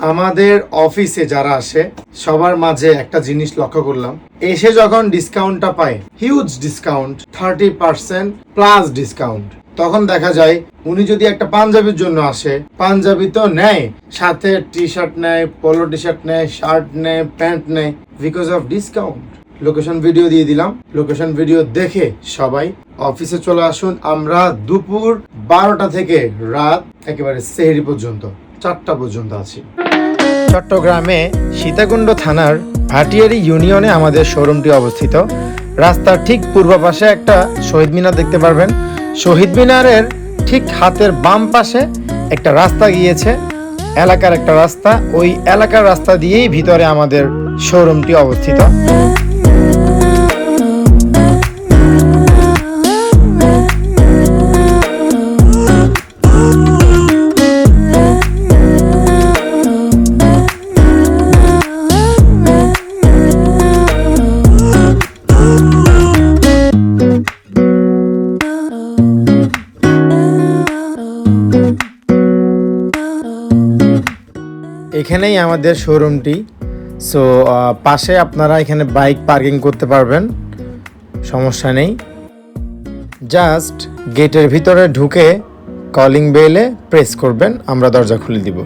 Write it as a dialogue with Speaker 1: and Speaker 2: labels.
Speaker 1: আমাদের অফিসে যারা আসে সবার মাঝে একটা জিনিস লক্ষ্য করলাম, এসে যখন ডিসকাউন্টটা পায়, হিউজ ডিসকাউন্ট, 30% প্লাস ডিসকাউন্ট, তখন দেখা যায় উনি যদি একটা পাঞ্জাবির জন্য আসে, পাঞ্জাবি তো নেয়, সাথে টি শার্ট নেয়, পোলো টি শার্ট নেয়, শার্ট নেয়, প্যান্ট নেয়, because of discount. Location video দিয়ে দিলাম, লোকেশন ভিডিও দেখে সবাই অফিসে চলে আসুন। আমরা দুপুর 12টা থেকে রাত একেবারে সেহরি পর্যন্ত 4টা পর্যন্ত আছি। চট্টগ্রামে সীতাকুণ্ড থানার ভাটিয়ারি ইউনিয়নে আমাদের শোরুমটি অবস্থিত। রাস্তার ঠিক পূর্ব পাশে একটা শহীদ মিনার দেখতে পারবেন। শহীদ মিনারের ঠিক হাতের বাম পাশে একটা রাস্তা গিয়েছে, এলাকার একটা রাস্তা। ওই এলাকার রাস্তা দিয়েই ভিতরে আমাদের শোরুমটি অবস্থিত। এখানেই আমাদের শোরুমটি। সো পাশে আপনারা এখানে বাইক পার্কিং করতে পারবেন, সমস্যা নেই। জাস্ট গেটের ভিতরে ঢুকে কলিং বেলে প্রেস করবেন, আমরা দরজা খুলে দিব।